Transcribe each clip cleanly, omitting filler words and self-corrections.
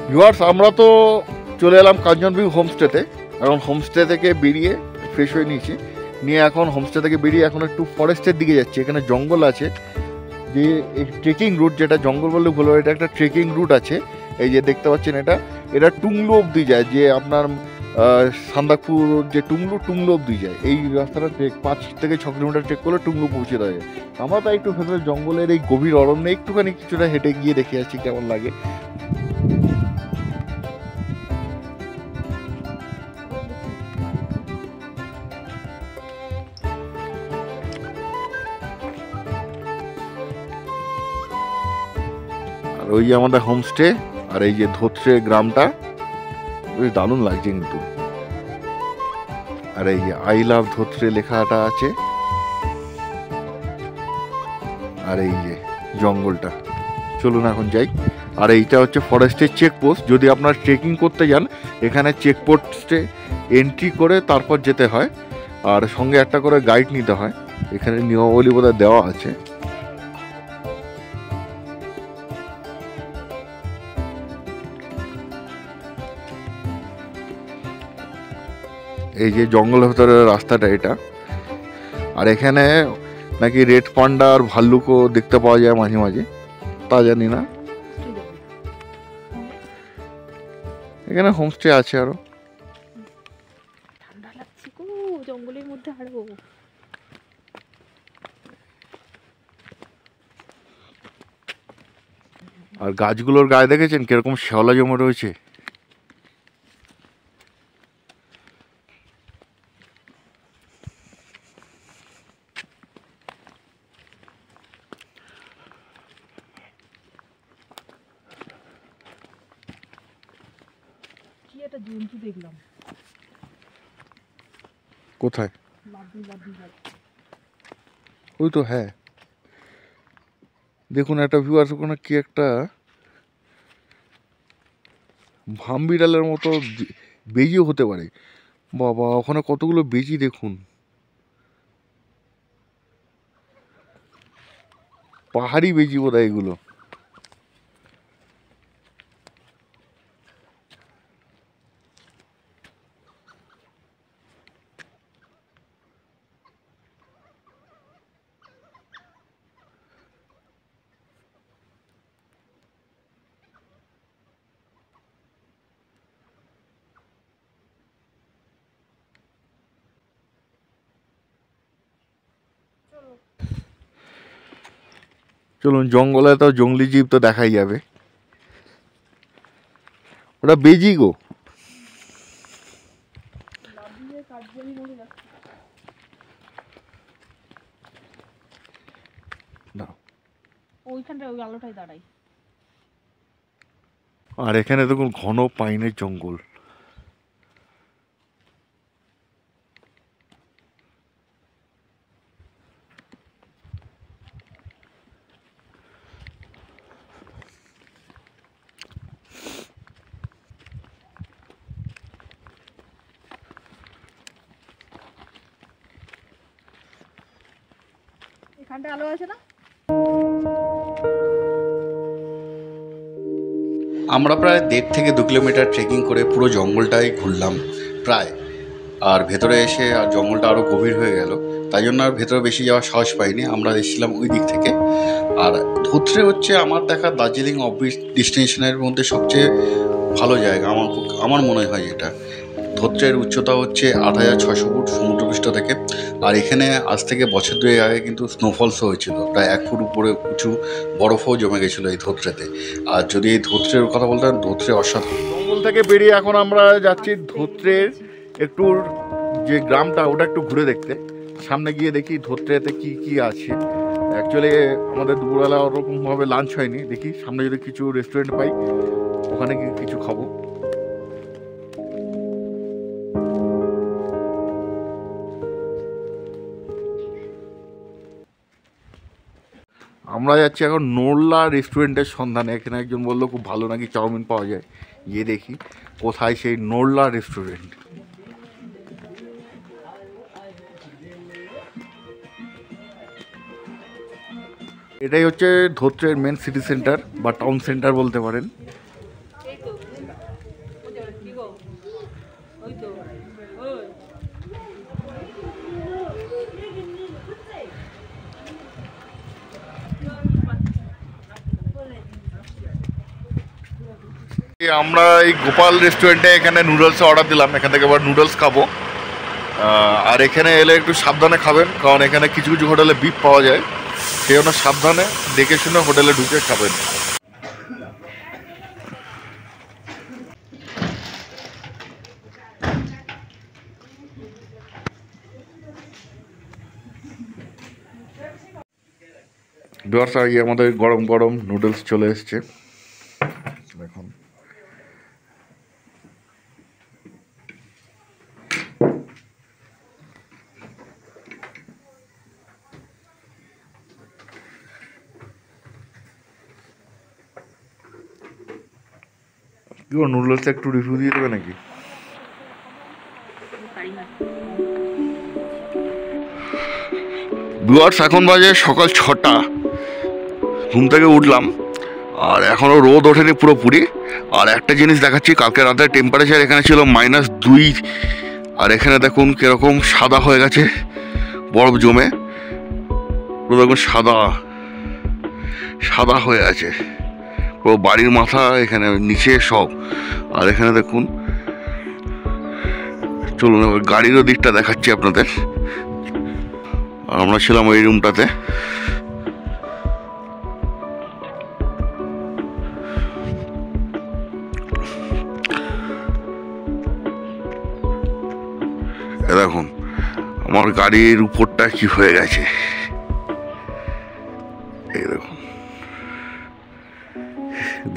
Viewers, আমরা তো চলে এলাম কাঞ্চনভিউ হোমস্টেতে। এখন হোমস্টে থেকে বেরিয়ে ফ্রেশ হয়ে নিয়েছি, নিয়ে এখন হোমস্টে থেকে বেরিয়ে এখন একটু ফরেস্টের দিকে যাচ্ছি। এখানে জঙ্গল আছে, যে ট্রেকিং রুট, যেটা জঙ্গল বললে ভুল হবে, এটা একটা ট্রেকিং রুট আছে। এই যে দেখতে পাচ্ছেন, এটা টুংলু অবধি যায়, যে আপনার সান্দাকপুর যে টুংলু অবধি যায়। এই রাস্তাটা 5 থেকে 6 কিলোমিটার ট্রেক করলে টুংলু পৌঁছে দেওয়া যায়। আমরা তাই একটু ভেতরে জঙ্গলের এই গভীর অরণ্যে একটুখানি কিছুটা হেঁটে গিয়ে দেখে আসছি কেমন লাগে। আর ওই যে আমাদের হোমস্টে, আর এই যে ধোত্রে গ্রামটা বেশ দারুণ লাগছে কিন্তু। আর এই যে আই লাভ ধোত্রে লেখাটা আছে, আর এই যে জঙ্গলটা। চলুন এখন যাই। আর এইটা হচ্ছে ফরেস্টের চেকপোস্ট। যদি আপনারা ট্রেকিং করতে যান, এখানে চেকপোস্টে এন্ট্রি করে তারপর যেতে হয়, আর সঙ্গে একটা করে গাইড নিতে হয়। এখানে নিয়মাবলী বোধহয় দেওয়া আছে। এই যে জঙ্গলের ভেতরে রাস্তাটা এটা। আর এখানে নাকি রেড পান্ডা আর ভাল্লুকও দেখতে পাওয়া যায় মাঝে মাঝে, তা জানি না। এখানে হোমস্টে আছে আরো। ঠান্ডা লাগছে গো, জঙ্গলের মধ্যে হাঁটবো। আর গাছগুলোর গায়ে দেখেছেন কিরকম শ্যাওলা জমে রয়েছে। কি একটা জন্তু দেখলাম। কোথায়? লাড্ডু লাড্ডু গাছ। ওই তো, হ্যাঁ দেখুন একটা ভিউয়ার্স, ওখানে কি একটা ভামবিড়ালের মতো বেজিও হতে পারে। বাবা, ওখানে কতগুলো বেজি দেখুন। পাহাড়ি বেজি বোধহয় এগুলো। চলুন, জঙ্গলে তো জঙ্গলি জীব তো দেখাই যাবে। ওটা বেজি গো। ওইখানটা ওই আলোটাই দাঁড়াই। আর এখানে দেখুন ঘন পাইনের জঙ্গল। এখানটা আলো আছে না? আমরা প্রায় 1.5 থেকে 2 কিলোমিটার ট্রেকিং করে পুরো জঙ্গলটাই ঘুরলাম প্রায়। আর ভেতরে এসে আর জঙ্গলটা আরও গভীর হয়ে গেল, তাই জন্য আর ভেতরে বেশি যাওয়ার সাহস পাইনি। আমরা এসেছিলাম ওই দিক থেকে। আর ধোত্রে হচ্ছে আমার দেখা দার্জিলিং অফ ডেস্টিনেশনের মধ্যে সবচেয়ে ভালো জায়গা আমার মনে হয়। এটা ধোত্রের উচ্চতা হচ্ছে 8,600 ফুট সমুদ্রপৃষ্ঠ থেকে। আর এখানে আজ থেকে বছর 2 আগে কিন্তু স্নোফলসও হয়েছিল, প্রায় 1 ফুট উপরে উঁচু বরফও জমে গেছিলো এই ধোত্রেতে। আর যদি এই ধোত্রের কথা বলতে, ধোত্রে অসাধারণ। জঙ্গল থেকে বেরিয়ে এখন আমরা যাচ্ছি ধোত্রের একটু যে গ্রামটা, ওটা একটু ঘুরে দেখতে। সামনে গিয়ে দেখি ধোত্রেতে কি কি আছে। অ্যাকচুয়ালি আমাদের দুপুরবেলা ওরকমভাবে লাঞ্চ হয়নি, দেখি সামনে যদি কিছু রেস্টুরেন্ট পাই ওখানে গিয়ে কিছু খাবো। আমরা যাচ্ছি এখন নোরলা রেস্টুরেন্টের সন্ধানে। এখানে একজন বললো খুব ভালো নাকি চাউমিন পাওয়া যায়, গিয়ে দেখি কোথায় সেই নোরলা রেস্টুরেন্ট। এটাই হচ্ছে ধোত্রের মেন সিটি সেন্টার বা টাউন সেন্টার বলতে পারেন। আমরা এই গোপাল রেস্টুরেন্টে এখানে নুডলস অর্ডার দিলাম, এখান থেকে আবার নুডলস খাবো। আর এখানে এলে একটু সাবধানে খাবেন, কারণ এখানে কিছু কিছু হোটেলে বিফ পাওয়া যায়, সেই জন্য সাবধানে দেখে শুনে হোটেলে ঢুকে খাবেন। ভিউয়ার্স, আগে আমাদের গরম গরম নুডলস চলে এসছে এখন। কি নুডলসটা একটু রিভিউ দিয়ে দেবে নাকি? ভিউয়ার্স, এখন বাজে সকাল 6টা, ঘুম থেকে উঠলাম আর এখনও রোদ ওঠেনি পুরোপুরি। আর একটা জিনিস দেখাচ্ছি, কালকে রাতের টেম্পারেচার এখানে ছিল -2, আর এখানে দেখুন কীরকম সাদা হয়ে গেছে বরফ জমে, পুরো দেখুন সাদা সাদা হয়ে আছে পুরো বাড়ির মাথা, এখানে নিচে সব। আর এখানে দেখুন, চলুন এবার গাড়িরও দিকটা দেখাচ্ছি আপনাদের। আমরা ছিলাম ওই রুমটাতে। দেখুন আমার গাড়ির উপরটা কি হয়ে গেছে, এই দেখুন,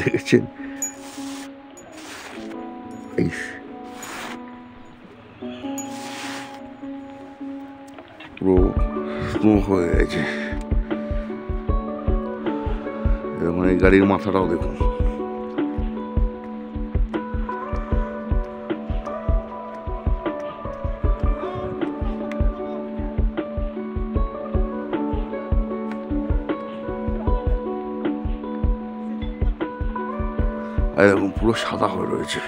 দেখেছেন? পুরো স্নো হয়ে গেছে। দেখুন এই গাড়ির মাথাটাও দেখুন। এরকম পুরো সাদা হয়ে রয়েছে।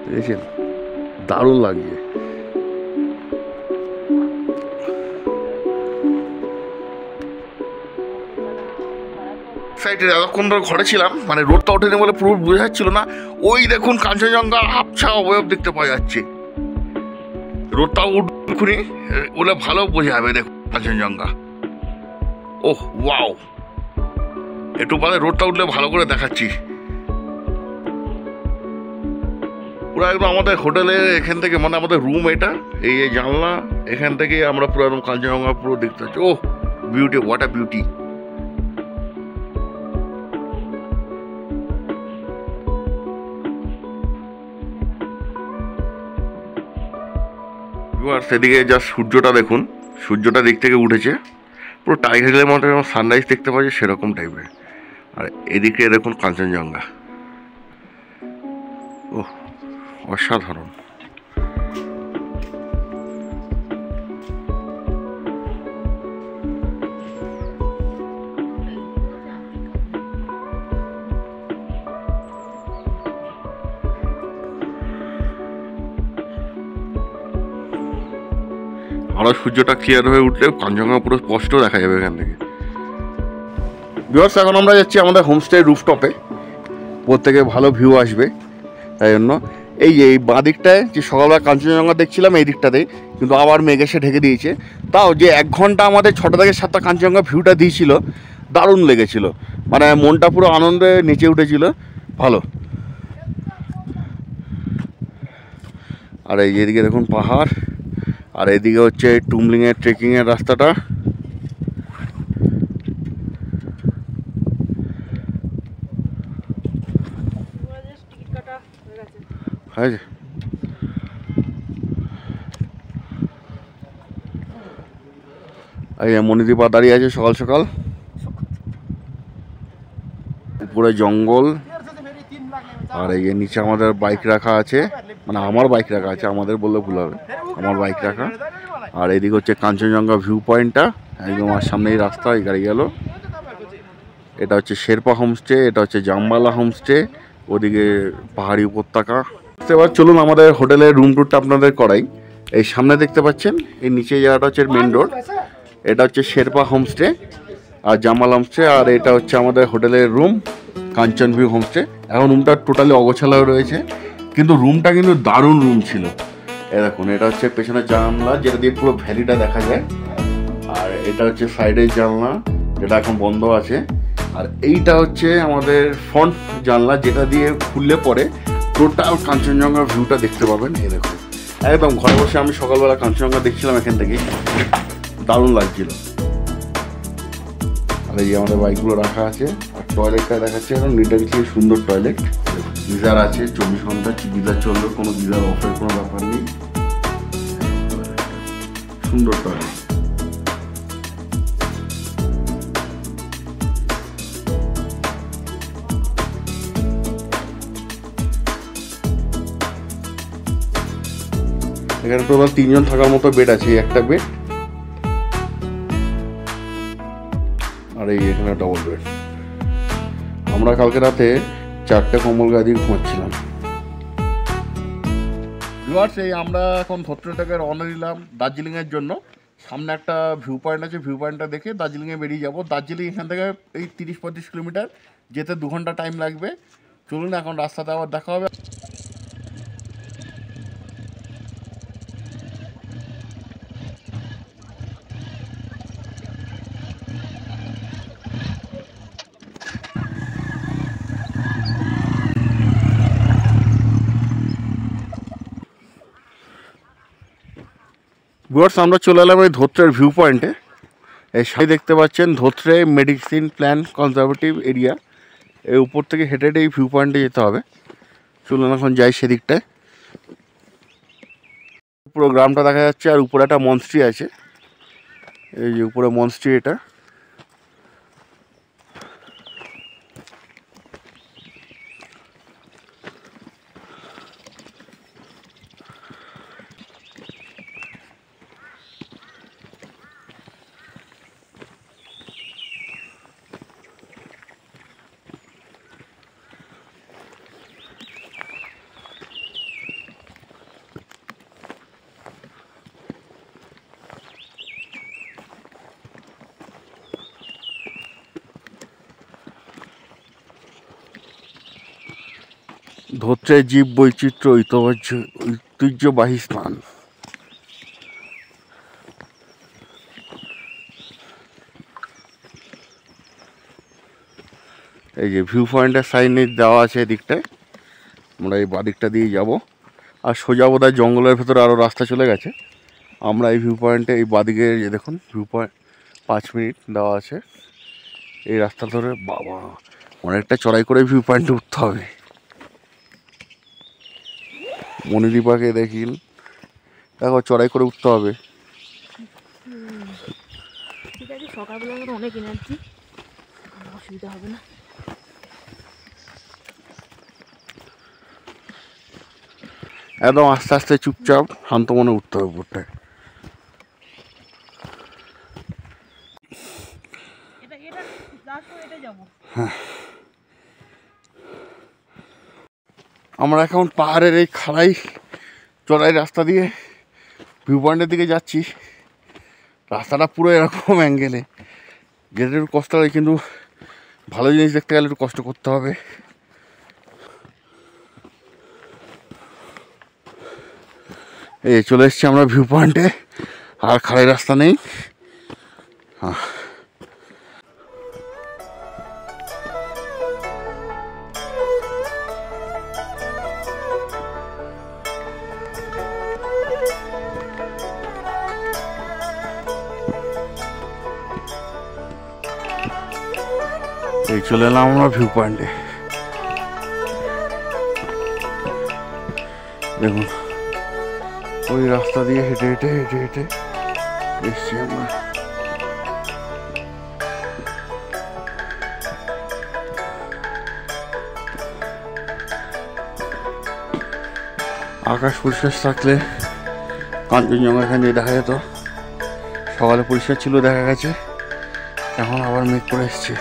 দেখেছেন, দারুণ লাগছে। সাইডে এতক্ষণ ধরে ঘরে ছিলাম, মানে রোদটা ওঠেনি বলে পুরো বোঝা যাচ্ছিল না। ওই দেখুন কাঞ্চনজঙ্ঘা আবছা অবয়ব দেখতে পাওয়া যাচ্ছে। রোদটা উঠুনি বলে ভালো বোঝা যাবে। দেখুন কাঞ্চনজঙ্ঘা, ওহ ওয়াও, একটু বাদে রোদটা উঠলে ভালো করে দেখাচ্ছি। পুরো একদম আমাদের হোটেলের এখান থেকে, মানে আমাদের রুম এটা, এই জানলা, এখান থেকে আমরা পুরো একদম কাঞ্চনজঙ্ঘা পুরো দেখতে পাচ্ছি। ওহ বিউটি, হোয়াট আ বিউটি। সেদিকে যা সূর্যটা দেখুন, সূর্যটা দিক থেকে উঠেছে পুরো টাইগার হিলের মতো সানরাইজ দেখতে পাচ্ছি সেরকম টাইপের। আর এদিকে দেখুন কাঞ্চনজঙ্ঘা, ওহ অসাধারণ। আরো সূর্যটা ক্লিয়ার হয়ে উঠলে কাঞ্চনজঙ্ঘা পুরো স্পষ্ট দেখা যাবে এখান থেকে। ভিউয়ার্স, এখন আমরা যাচ্ছি আমাদের হোমস্টে রুফটপে, প্রত্যেকে ভালো ভিউ আসবে তাই জন্য। এই যে এই বাঁ দিকটায় যে সকালবেলা কাঞ্চনজঙ্ঘা দেখছিলাম এই দিকটাতেই, কিন্তু আবার মেঘ এসে ঢেকে দিয়েছে। তাও যে 1 ঘন্টা আমাদের 6টা থেকে 7টা কাঞ্চনজঙ্ঘা ভিউটা দিয়েছিল, দারুণ লেগেছিল, মানে মনটা পুরো আনন্দে নেচে উঠেছিল, ভালো। আর এই যেদিকে দেখুন পাহাড়, আর এদিকে হচ্ছে টুমলিংয়ের ট্রেকিংয়ের রাস্তাটা। হয়েছে এই মণিদীপা দাঁড়িয়ে আছে সকাল সকাল, উপরে জঙ্গল। আর এই যে নিচে আমাদের বাইক রাখা আছে, মানে আমার বাইক রাখা আছে, আমাদের বললে ভুল হবে, আমার বাইক রাখা। আর এদিকে হচ্ছে কাঞ্চনজঙ্ঘা ভিউ পয়েন্টটা, একদম আমার সামনেই রাস্তা, এই গাড়ি গেল। এটা হচ্ছে শেরপা হোমস্টে, এটা হচ্ছে জামবালা হোমস্টে, ওদিকে পাহাড়ি উপত্যকা। এবার চলুন আমাদের হোটেলের রুম টুরটা আপনাদের করাই। এই সামনে দেখতে পাচ্ছেন এই নিচে জায়গাটা হচ্ছে মেন রোড, এটা হচ্ছে শেরপা হোমস্টে। আর জামাল হোমস্টে। আর এটা হচ্ছে আমাদের হোটেলের রুম, কাঞ্চন ভিউ হোমস্টে। এখন রুমটা টোটালি অগোছালো রয়েছে, কিন্তু রুমটা কিন্তু দারুণ রুম ছিল। এ দেখুন, এটা হচ্ছে পেছনের জানলা যেটা দিয়ে পুরো ভ্যালিটা দেখা যায়, আর এটা হচ্ছে সাইডের জানলা যেটা এখন বন্ধ আছে, আর এইটা হচ্ছে আমাদের ফ্রন্ট জানলা যেটা দিয়ে খুললে পরে টোটাল কাঞ্চনজঙ্ঘা ভিউটা দেখতে পাবেন। এই দেখুন, একদম ঘরে বসে আমি সকালবেলা কাঞ্চনজঙ্ঘা দেখছিলাম এখান থেকে, দারুণ লাগছিল। আর এই আমাদের বাইকগুলো রাখা আছে, আর টয়লেটটা দেখাচ্ছে একদম নিট অ্যান্ড ক্লিন, সুন্দর টয়লেট। গিজার আছে 24 ঘন্টা, গিজার চলবে, কোনো গিজার অফের কোনো ব্যাপার নেই, সুন্দর টয়লেট। এখানে টোটাল 3 জন থাকার মতো বেড আছে, একটা বেড, আর এই এখানে ডবল বেড। আমরা কালকে রাতে 4টে কম্বল গায়ে দিয়ে ঘুমাচ্ছিলাম। এই আমরা এখন ধোত্রে থেকে রওনা দিলাম দার্জিলিংয়ের জন্য। সামনে একটা ভিউ পয়েন্ট আছে, ভিউ পয়েন্টটা দেখে দার্জিলিংয়ে বেরিয়ে যাব। দার্জিলিং এখান থেকে এই 30-35 কিলোমিটার, যেতে 2 ঘন্টা টাইম লাগবে। চলুন এখন রাস্তাতে আবার দেখা হবে। ভিউয়ার্স, আমরা চলে এলাম এই ধোত্রের ভিউ পয়েন্টে। এই সাইডে দেখতে পাচ্ছেন Dhotrey medicine plan conservative area. এই উপর থেকে হেঁটে হেঁটে এই ভিউ পয়েন্টে যেতে হবে। চলুন এখন যাই সেদিকটায়। পুরো গ্রামটা দেখা যাচ্ছে, আর উপরে একটা মনস্ট্রি আছে, এই যে উপরে মনস্ট্রি এটা। ধোত্রের জীব বৈচিত্র্য ঐতিহ্যবাহী স্থান। এই যে ভিউ পয়েন্টের সাইনে দেওয়া আছে এদিকটায়, আমরা এই বাদিকটা দিয়ে যাব। আর সোজা বোধহয় জঙ্গলের ভেতরে আরও রাস্তা চলে গেছে। আমরা এই ভিউ পয়েন্টে এই বাদিকে যে দেখুন ভিউ পয়েন্ট 5 মিনিট দেওয়া আছে এই রাস্তা ধরে। বাবা, অনেকটা চড়াই করে ভিউ পয়েন্টে উঠতে হবে। মণিদীপাকে দেখিন, দেখো চড়াই করে উঠতে হবে। ঠিক আছে, সকালবেলা আমার অনেক এনার্জি, অসুবিধা হবে না। একদম আস্তে আস্তে চুপচাপ শান্ত মনে উঠতে হবে উপরটায়। আমরা এখন পাহাড়ের এই খাড়াই চড়াই রাস্তা দিয়ে ভিউ পয়েন্টের দিকে যাচ্ছি। রাস্তাটা পুরো এরকম অ্যাঙ্গেলে, যেতে একটু কষ্ট হয়, কিন্তু ভালো জিনিস দেখতে গেলে একটু কষ্ট করতে হবে। এই চলে এসছি আমরা ভিউ পয়েন্টে, আর খাড়াই রাস্তা নেই। এই চলে এলাম আমরা ভিউ পয়েন্টে। দেখুন ওই রাস্তা দিয়ে হেঁটে হেঁটে হেঁটে হেঁটে এসছি আমরা। আকাশ পরিষ্কার থাকলে কাঞ্চনজঙ্ঘা এখান দিয়ে দেখা যেত। সকালে পরিষ্কার ছিল, দেখা গেছে এখন আবার মেঘ করে এসছে।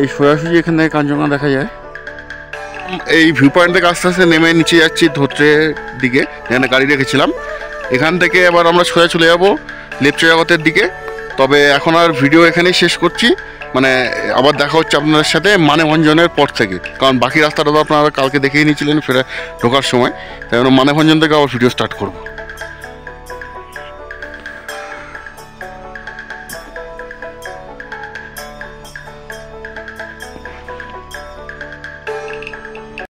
এই সোজাসুজি এখান থেকে কাঞ্চনজঙ্ঘা দেখা যায়। এই ভিউ পয়েন্ট থেকে আস্তে আস্তে নেমে নিচে যাচ্ছি ধোত্রের দিকে, যেখানে গাড়ি রেখেছিলাম। এখান থেকে এবার আমরা সোজা চলে যাব লেপচা জগতের দিকে। তবে এখন আর ভিডিও এখানেই শেষ করছি, মানে আবার দেখা হচ্ছে আপনাদের সাথে মানেভঞ্জনের পর থেকে, কারণ বাকি রাস্তাটা তো আপনারা কালকে দেখেই নিয়েছিলেন ফেরা ঢোকার সময়, তাই জন্য মানেভঞ্জন থেকে আবার ভিডিও স্টার্ট করবো।